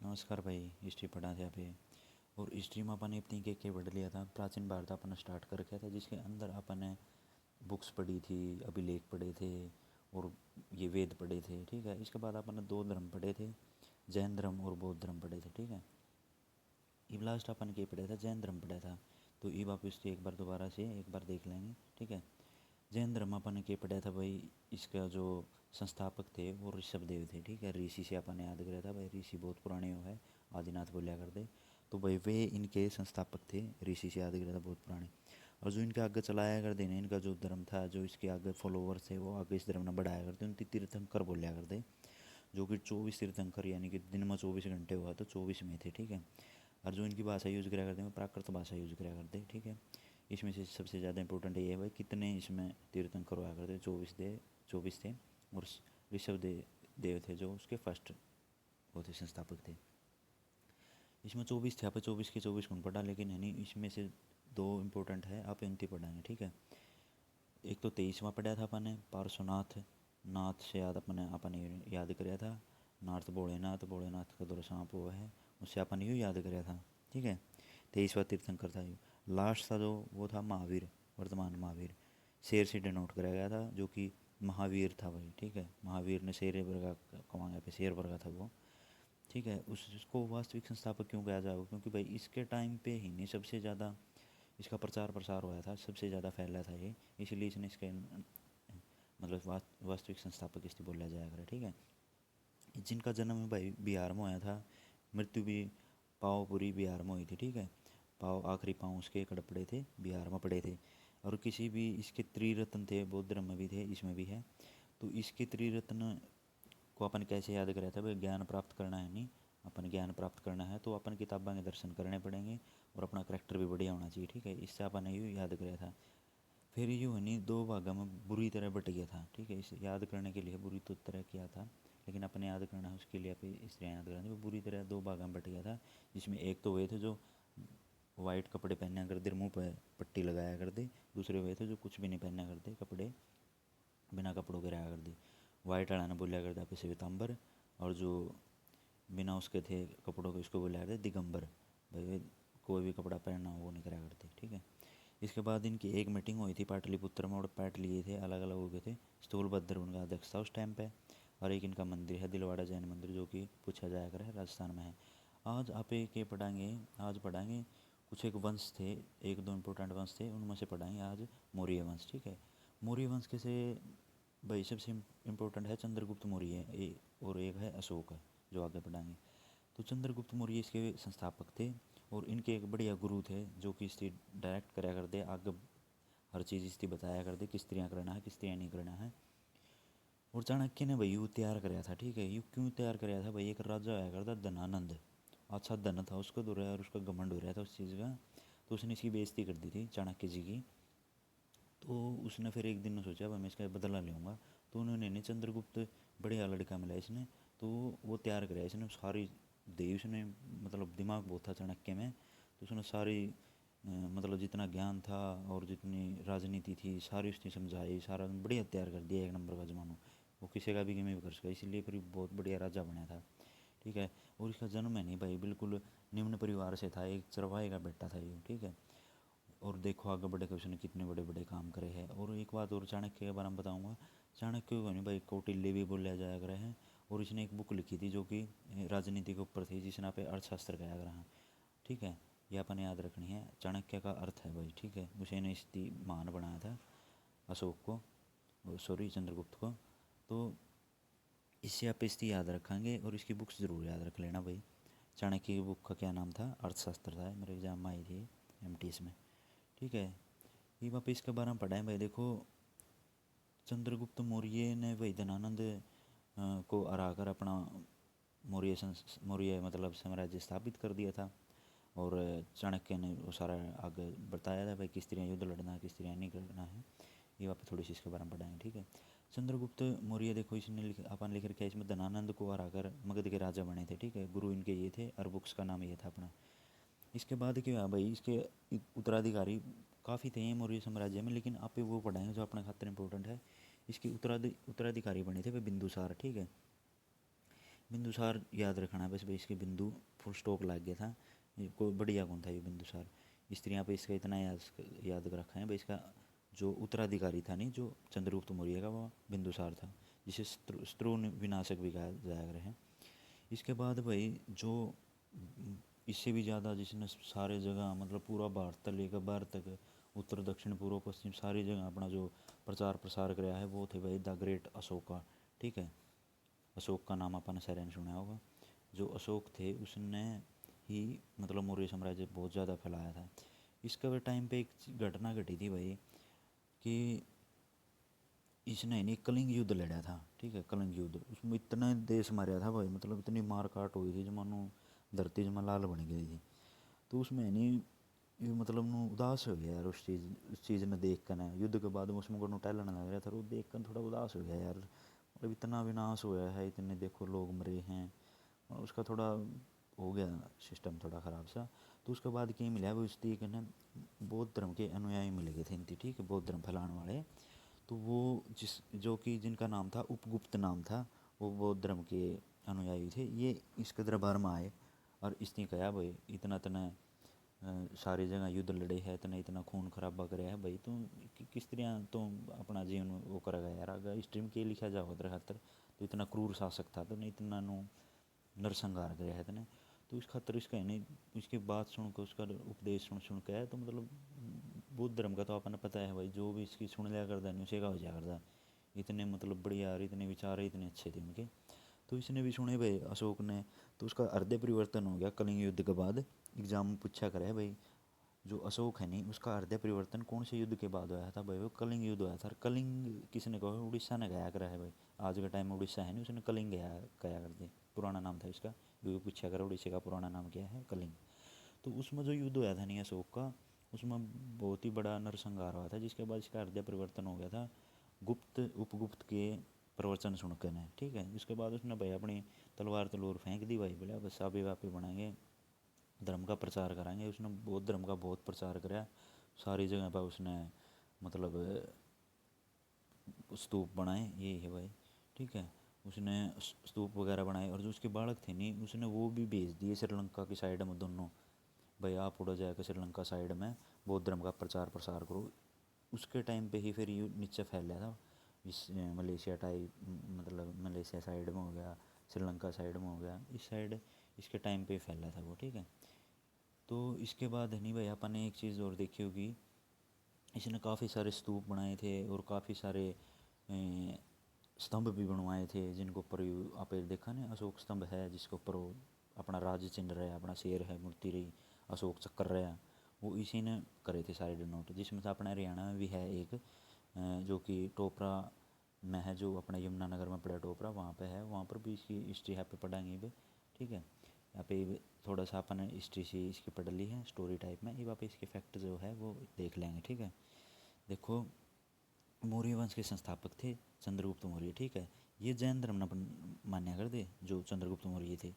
नमस्कार भाई। हिस्ट्री पढ़ा थे पे। और हिस्ट्री में अपन ने इतनी के पढ़ लिया था। प्राचीन भारत अपन स्टार्ट कर रखा था, जिसके अंदर अपन ने बुक्स पढ़ी थी, अभिलेख पढ़े थे और ये वेद पढ़े थे। ठीक है, इसके बाद अपन ने दो धर्म पढ़े थे, जैन धर्म और बौद्ध धर्म पढ़े थे। ठीक है, ये लास्ट अपन के पढ़ा था, जैन धर्म पढ़ा था। तो ये वापस से एक बार दोबारा से एक बार देख लेंगे। ठीक है, जैन धर्म अपन ने के पढ़ा था भाई। इसका जो संस्थापक थे वो ऋषभ देव थे। ठीक है, ऋषि से अपन ने याद करा था भाई, ऋषि बहुत पुराने हो है, आदिनाथ बोलिया करते। तो भाई वे इनके संस्थापक थे, ऋषि से याद करा था बहुत पुराने। और जो इनके आगे चलाया करते ना, इनका जो धर्म था, जो इसके आगे फॉलोवर्स थे, वो आगे इस धर्म ने बढ़ाया करते, उनकी तीर्थंकर बोलिया करते। जो कि 24 तीर्थंकर, यानी कि दिन में 24 घंटे हुआ तो 24 में थे। ठीक है, और जो इनकी भाषा यूज़ करा करते हैं वो प्राकृत भाषा यूज़ करा करते हैं। ठीक है, इसमें से सबसे ज़्यादा इंपॉर्टेंट ये है भाई, कितने इसमें तीर्थंकर हुआ करते, 24 थे। और ऋषभ देव थे जो उसके फर्स्ट वो थे, संस्थापक थे। इसमें 24 थे, आप 24 के 24 कौन पढ़ा, लेकिन है नहीं, इसमें से दो इम्पोर्टेंट है, आप इनती पढ़ाएंगे। ठीक है, एक तो 23वां पढ़ा था अपन ने, पार्श्वनाथ। नाथ से याद अपन ने याद कराया था, नाथ भोलेनाथ, भोलेनाथ का दो सांप हुआ है, उससे अपन ने यूँ याद कराया था। ठीक है, 23वां तीर्थंकर था यूँ। लास्ट था जो वो था महावीर, वर्तमान महावीर। शेर से डिनोट कराया गया था, जो कि महावीर था भाई। ठीक है, महावीर ने शेर वर्गा कमाया पे, शेर वर्गा था वो। ठीक है, उसको वास्तविक संस्थापक क्यों कहा जाएगा, क्योंकि भाई इसके टाइम पे ही नहीं सबसे ज़्यादा इसका प्रचार प्रसार हुआ था, सबसे ज़्यादा फैला था ये, इसलिए इसने इसके मतलब वास्तविक संस्थापक इसलिए बोला जाया करे। ठीक है, जिनका जन्म है भाई बिहार में हुआ था, मृत्यु भी पावपुरी बिहार में हुई थी। ठीक है, पाव आखिरी पाँव उसके कड़पड़े थे, बिहार में पड़े थे। और किसी भी इसके त्रिरत्न थे, बौद्ध धर्म में भी थे, इसमें भी है। तो इसके त्रिरत्न को अपन कैसे याद कराया था भाई, ज्ञान प्राप्त करना है नहीं, अपन ज्ञान प्राप्त करना है तो अपन किताबों के दर्शन करने पड़ेंगे, और अपना करेक्टर भी बढ़िया होना चाहिए। ठीक है, इससे अपन ने यूँ याद कराया था। फिर यूँ है नहीं, दो भागों में बुरी तरह बट गया था। ठीक है, इसे याद करने के लिए बुरी तो तरह किया था, लेकिन अपने याद करना है उसके लिए आप इस तरह याद करना, वो बुरी तरह दो भागों में बट गया था। जिसमें एक तो हुए थे जो वाइट कपड़े पहना करते, मुंह पर पट्टी लगाया करते। दूसरे हुए थे जो कुछ भी नहीं पहना करते, कपड़े बिना कपड़ों के रहा करते। वाइट वाला ने बोलिया करता पे श्वेतांबर, और जो बिना उसके थे कपड़ों के, उसको बोलिया करते दिगंबर। भाई कोई भी कपड़ा पहनना हो वो नहीं करा करते। ठीक है, इसके बाद इनकी एक मीटिंग हुई थी पाटलिपुत्र में, और पैट लिए थे, अलग अलग हो गए थे। स्थूलभद्र उनका अध्यक्ष था उस टाइम पे। और एक इनका मंदिर है दिलवाड़ा जैन मंदिर, जो कि पूछा जाया कर है, राजस्थान में है। आज आप एक ये पढ़ाएंगे, आज पढ़ाएंगे कुछ एक वंश थे, एक दो इम्पोर्टेंट वंश थे, उनमें से पढ़ाएंगे आज मौर्य वंश। ठीक है, मौर्य वंश के से भाई सबसे इम्पोर्टेंट है चंद्रगुप्त मौर्य, और एक है अशोक है, जो आगे पढ़ाएंगे। तो चंद्रगुप्त मौर्य इसके संस्थापक थे, और इनके एक बढ़िया गुरु थे, जो कि इसकी डायरेक्ट कराया करते, आगे हर चीज़ इसकी बताया करते, किस तरह करना है, किस तरह नहीं करना है। और चाणक्य ने भाई यू तैयार कराया था। ठीक है, यू क्यों तैयार कराया था भाई, एक राजा आया करता धनानंद, अच्छा धन था उसको दो रहा, और उसका घमंड हो रहा था उस चीज़ का। तो उसने इसकी बेइज्जती कर दी थी चाणक्य जी की। तो उसने फिर एक दिन सोचा भाई मैं इसका बदला लूँगा। तो उन्होंने नहीं, चंद्रगुप्त बढ़िया लड़का मिला इसने, तो वो तैयार कराया इसने सारी दे उसने, मतलब दिमाग बहुत था चाणक्य में। तो उसने सारी मतलब जितना ज्ञान था और जितनी राजनीति थी सारी उसने समझाई, सारा बढ़िया तैयार कर दिया, एक नंबर का जमानो। वो किसी का भी गेम भी कर सका, इसीलिए फिर बहुत बढ़िया राजा बना था। ठीक है, और इसका जन्म है नहीं भाई बिल्कुल निम्न परिवार से था, एक चरवाहे का बेटा था ये। ठीक है, और देखो आगे बढ़े के उसने कितने बड़े बड़े काम करे हैं। और एक बात और चाणक्य के बारे में बताऊंगा, चाणक्य को नहीं भाई कौटिल्य भी बोला जाया करा है। और इसने एक बुक लिखी थी जो कि राजनीति के ऊपर थी, जिसने पे अर्थशास्त्र कहा करा है। ठीक है, ये अपन याद रखनी है, चाणक्य का अर्थ है भाई। ठीक है, उसे ने इसकी मान बनाया था अशोक को, सॉरी चंद्रगुप्त को। तो इससे आप इसकी याद रखेंगे, और इसकी बुक्स ज़रूर याद रख लेना भाई। चाणक्य की बुक का क्या नाम था, अर्थशास्त्र था, मेरे एग्जाम में आई थी एमटीएस में। ठीक है, ये वापस इसके बारे में पढ़ा है भाई। देखो चंद्रगुप्त मौर्य ने भाई धनानंद को हराकर अपना मौर्य मतलब साम्राज्य स्थापित कर दिया था। और चाणक्य ने वो सारा आगे बताया था भाई, किस तरह युद्ध लड़ना है, किस तरह नहीं करना है। ये वापस थोड़ी सी इसके बारे में पढ़ाएंगे। ठीक है, चंद्रगुप्त मौर्य देखो इसने अपन लिख रखा है इसमें, धनानंद को हराकर मगध के राजा बने थे। ठीक है, गुरु इनके ये थे, और बुक्स का नाम ये था अपना। इसके बाद क्या हुआ भाई, इसके उत्तराधिकारी काफ़ी थे ये मौर्य साम्राज्य में, लेकिन आप वो पढ़ाएंगे जो अपने खातिर इंपॉर्टेंट है। इसके उत्तराधिकारी बने थे वे बिंदुसार। ठीक है, बिंदुसार याद रखना बस भाई, इसके बिंदु फुल स्टॉप लग गया था, ये कोई बढ़िया कौन था ये बिंदुसार। स्त्रियाँ पे इसका इतना याद याद रखा है भाई, इसका जो उत्तराधिकारी था नहीं जो चंद्रगुप्त मौर्य का, वो बिंदुसार था, जिसे स्त्रु विनाशक भी कहा जाया गया है। इसके बाद भाई जो इससे भी ज़्यादा जिसने सारे जगह मतलब पूरा भारत तक लेकर बाहर तक, उत्तर दक्षिण पूर्व पश्चिम सारी जगह अपना जो प्रचार प्रसार कराया है, वो थे भाई द ग्रेट अशोका। ठीक है, अशोक का नाम अपन सारे ने सुना होगा। जो अशोक थे उसने ही मतलब मौर्य साम्राज्य बहुत ज़्यादा फैलाया था। इसका भी टाइम पे एक घटना घटी थी भाई कि इसने नहीं कलिंग युद्ध लड़ा था। ठीक है, कलिंग युद्ध, उसमें इतना देश मारा था भाई, मतलब इतनी मार काट हुई थी जो मानो धरती जमा लाल बन गई थी। तो उसमें नहीं ये मतलब नु उदास हो गया यार उस चीज़ ने देख कर ना, युद्ध के बाद उसमें को टहलने लग रहा था, वो देख कर थोड़ा उदास हो गया यार, मतलब इतना विनाश हुआ है, इतने देखो लोग मरे हैं, और उसका थोड़ा हो गया सिस्टम थोड़ा ख़राब सा। तो उसके बाद क्या मिला वो उसकी ने बौद्ध धर्म के अनुयायी मिल गए थे इनकी। ठीक है, बौद्ध धर्म फैलाने वाले। तो वो जिस जो कि जिनका नाम था उपगुप्त नाम था, वो बौद्ध धर्म के अनुयायी थे, ये इसके दरबार में आए और इसने कहा भाई इतना इतना सारी जगह युद्ध लड़े है, इतना इतना खून खराबा करे है भाई, तुम किस तरह तुम अपना जीवन वो करेगा यार, अगर इस टीम के लिखा जाओ तेरे खातर, तो इतना क्रूर शासक था तो नहीं इतना नो नरसंहार करे है तने। तो इस खातर इसका है नहीं, इसकी बात सुन कर उसका उपदेश सुन सुन के है, तो मतलब बौद्ध धर्म का तो आपने पता है भाई, जो भी इसकी सुन लिया करता नहीं उसे का हो जाया करता, इतने मतलब बढ़िया यार, इतने विचार इतने अच्छे थे उनके। तो इसने भी सुने भाई अशोक ने, तो उसका हृदय परिवर्तन हो गया कलिंग युद्ध के बाद। एग्जाम में पूछा करे भाई, जो अशोक है नहीं उसका हृदय परिवर्तन कौन से युद्ध के बाद हुआ था भाई, वो कलिंग युद्ध हुआ था। और कलिंग किसने कहा, उड़ीसा ने गया करा है भाई, आज के टाइम में उड़ीसा है नहीं, उसने कलिंग गया गया कर दिया, पुराना नाम था इसका। ये पूछा करा उड़ीसा का पुराना नाम क्या है, कलिंग। तो उसमें जो युद्ध हुआ था नहीं अशोक का, उसमें बहुत ही बड़ा नरसंहार हुआ था, जिसके बाद इसका हृदय परिवर्तन हो गया था गुप्त उपगुप्त के प्रवचन सुनकर ने। ठीक है, उसके बाद उसने भाई अपनी तलवार तलवार फेंक दी भाई, बोले बस साबे वापे बनाएंगे, धर्म का प्रचार कराएंगे। उसने बौद्ध धर्म का बहुत प्रचार कराया सारी जगह पर, उसने मतलब स्तूप बनाए, ये है भाई। ठीक है, उसने स्तूप वगैरह बनाए, और जो उसके बालक थे नहीं उसने वो भी भेज दिए श्रीलंका की साइड में दोनों, भाई आप उड़ा जाकर श्रीलंका साइड में बौद्ध धर्म का प्रचार प्रसार करो। उसके टाइम पे ही फिर ये नीचे फैल गया था, इस मलेशिया टाइप, मतलब मलेशिया साइड में हो गया, श्रीलंका साइड में हो गया, इस साइड इसके टाइम पे ही फैला था वो। ठीक है, तो इसके बाद नहीं भाई अपन ने एक चीज़ और देखी होगी, इसने काफ़ी सारे स्तूप बनाए थे और काफ़ी सारे स्तंभ भी बनवाए थे, जिनके ऊपर आप देखा ना अशोक स्तंभ है, जिसके ऊपर वो अपना राज चिन्ह रहा है, अपना शेर है, मूर्ति रही, अशोक चक्र रहा, वो इसी ने करे थे सारे डिनोट। जिसमें से अपने हरियाणा में भी है एक जो कि टोपरा में है, जो अपने यमुनानगर में पड़ा टोपरा, वहाँ पे है, वहाँ पर भी इसकी हिस्ट्री यहाँ पे पढ़ाएंगे भी। ठीक है, यहाँ पे थोड़ा सा अपन हिस्ट्री से इसकी पढ़ ली है स्टोरी टाइप में, ये वहाँ पे इसके फैक्ट जो है वो देख लेंगे। ठीक है, देखो मौर्य वंश के संस्थापक थे चंद्रगुप्त मौर्य। ठीक है, ये जैन धर्म न मान्या कर दे जो चंद्रगुप्त मौर्य थे।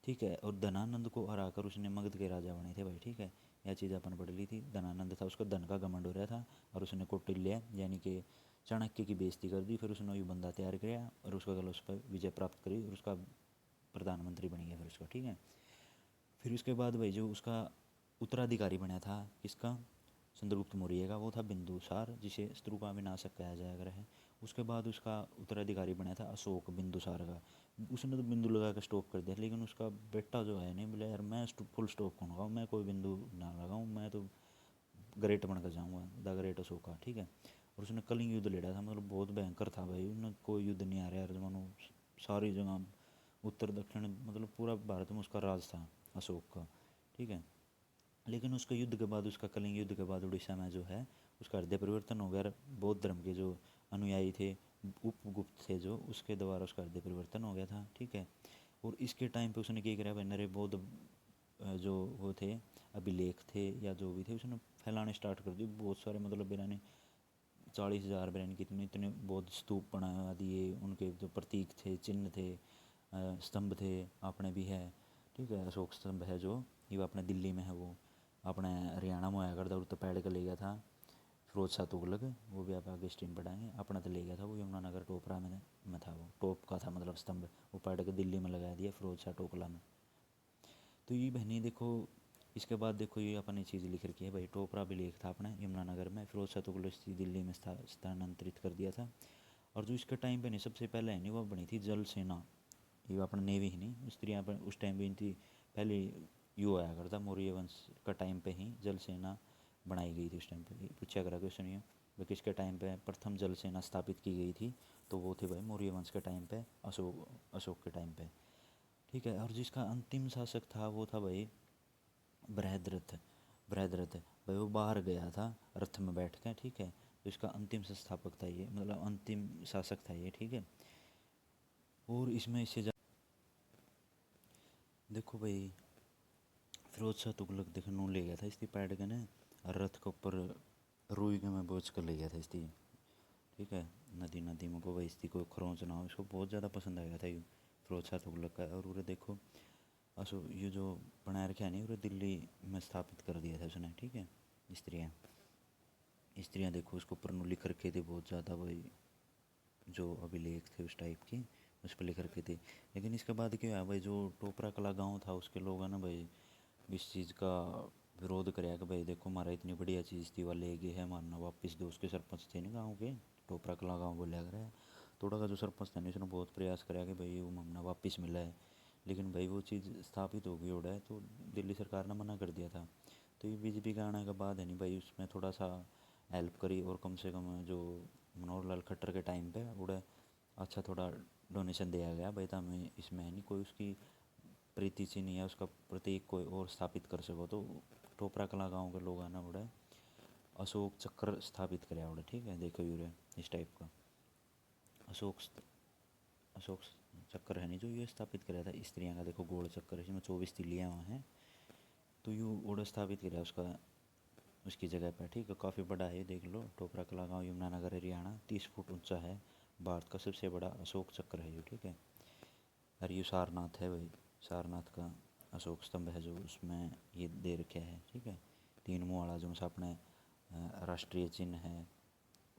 ठीक है, और धनानंद को हराकर उसने मगध के राजा बने थे भाई। ठीक है, यह चीज़ अपन पढ़ ली थी। धनानंद था, उसका धन का घमंड हो रहा था, और उसने कौटिल्य यानी कि चाणक्य की बेइज्जती कर दी, फिर उसने वही बंदा तैयार किया और उसका गल उस पर विजय प्राप्त करी, और उसका प्रधानमंत्री बन गया फिर उसका। ठीक है, फिर उसके बाद भाई जो उसका उत्तराधिकारी बना था किसका, चंद्रगुप्त मौर्य का, वो था बिंदुसार, जिसे शत्रु का विनाशक कहा जाया करा है। उसके बाद उसका उत्तराधिकारी बना था अशोक बिंदुसार का। उसने तो बिंदु लगा कर स्टॉप कर दिया, लेकिन उसका बेटा जो है नहीं बोले यार मैं फुल स्टॉप कौन लगाऊँ, मैं कोई बिंदु ना लगाऊँ, मैं तो ग्रेट बनकर जाऊँगा, द ग्रेट अशोका। ठीक है, और उसने कलिंग युद्ध लड़ा था, मतलब बहुत भयंकर था भाई, उन्हें कोई युद्ध नहीं आ रहा यार, मानो सारी जगह उत्तर दक्षिण मतलब पूरा भारत में उसका राज था अशोक का। ठीक है, लेकिन उसका युद्ध के बाद, उसका कलिंग युद्ध के बाद उड़ीसा में जो है उसका हृदय परिवर्तन हो गया, और बौद्ध धर्म के जो अनुयायी थे उपगुप्त थे जो, उसके द्वारा उसका हृदय परिवर्तन हो गया था। ठीक है, और इसके टाइम पे उसने क्या करा भाई, नरे बौद्ध जो वो थे अभिलेख थे या जो भी थे, उसने फैलाने स्टार्ट कर दी बहुत सारे, मतलब बिराने 40,000 बिराने कितने इतने बौद्ध स्तूप बना दिए, उनके जो प्रतीक थे, चिन्ह थे, स्तंभ थे, अपने भी है। ठीक है, अशोक स्तंभ है जो, ये अपने दिल्ली में है, वो अपने हरियाणा में आया करता, तो पैड़ के ले गया था फिरोज शाह तुगलक, वो भी आप आगे स्ट्रीम पढ़ाएंगे। अपना तो ले गया था वो यमुनानगर टोपरा में था, वो टॉप का था मतलब स्तंभ, वो पढ़ के दिल्ली में लगा दिया फिरोज शाह टोकला में। तो ये बहनी देखो, इसके बाद देखो ये अपन ने चीज़ लिख रखी है भाई, टोपरा भी लेख था अपना यमुनानगर में, फिरोज शाह तुगलक दिल्ली में स्थानांतरित कर दिया था। और जो इसके टाइम पे नहीं सबसे पहले है नहीं वो बनी थी जल सेना, ये अपना नेवी ही नहीं, स्त्रियाँ पर उस टाइम भी थी पहले, यू आया करता मौर्य वंश का टाइम पे ही जल सेना बनाई गई थी। उस टाइम पे पूछा करा क्वेश्चन ये भाई किसके टाइम पे प्रथम जल सेना स्थापित की गई थी, तो वो थे भाई मौर्य वंश के टाइम पे, अशोक के टाइम पे, ठीक है। और जिसका अंतिम शासक था वो था भाई बृहद्रथ। बृहद्रथ भाई वो बाहर गया था रथ में बैठ के, ठीक है। तो इसका अंतिम संस्थापक था ये, मतलब अंतिम शासक था ये, ठीक है। और इसमें इससे देखो भाई फिरोज शाह तुगलक देखने ले गया था इसकी पैड के ने, रथ के ऊपर रुई के में बोझ कर ले गया था इसकी, ठीक है। नदी नदी में को भाई इसकी कोई खरोंच ना हो, इसको बहुत ज़्यादा पसंद आ गया था ये फिरोज शाह तुगलक का। और उरे देखो असो ये जो बनाए रखे नहीं उरे दिल्ली में स्थापित कर दिया था उसने, ठीक है। स्त्रियाँ स्त्रियाँ देखो उसके ऊपर लिख रखे थे बहुत ज़्यादा भाई, जो अभिलेख थे उस टाइप की उस पर लिख रखे थे। लेकिन इसके बाद क्या हुआ भाई, जो टोपरा कला गांव था उसके लोग हैं ना भाई, इस चीज़ का विरोध कराया कि भाई देखो हमारा इतनी बढ़िया चीज़ थी वाले ले गए है मारना वापस दो। उसके सरपंच थे ना गाँव के, टोपरा कला गाँव बोलिया करे, थोड़ा का जो सरपंच था ना उसने बहुत प्रयास कराया कि भाई वो मामला वापस मिला है, लेकिन भाई वो चीज़ स्थापित हो गई उड़ा है, तो दिल्ली सरकार ने मना कर दिया था। तो ये बीजेपी का आने के बाद है नहीं भाई उसमें थोड़ा सा हेल्प करी, और कम से कम जो मनोहर लाल खट्टर के टाइम पे उड़ा अच्छा थोड़ा डोनेशन दिया गया भाई, तो हमें इसमें है नहीं कोई उसकी प्रीति चिन्ह या उसका प्रतीक कोई और स्थापित कर सको। तो टोपरा कला गाँव के लोग आना उड़े अशोक चक्र स्थापित कराया उड़े, ठीक है। देखो यूरे इस टाइप का अशोक अशोक चक्र है नहीं जो ये स्थापित कराया था स्त्रियाँ का, देखो गोल चक्कर है इसमें 24 तिलियाँ वहाँ हैं, तो यू उड़ा स्थापित कराया उसका उसकी जगह पर, ठीक है। काफ़ी बड़ा है, देख लो टोपरा कला गाँव यमुनानगर हरियाणा, 30 फुट ऊंचा है, भारत का सबसे बड़ा अशोक चक्र है ये, ठीक है। और ये सारनाथ है भाई, सारनाथ का अशोक स्तंभ है जो उसमें ये दे रखे है, ठीक है। 3 मुँह वाला जो अपने राष्ट्रीय चिन्ह है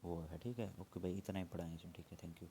वो है, ठीक है। ओके भाई इतना ही पढ़ाएंगे इसमें, ठीक है। Thank you.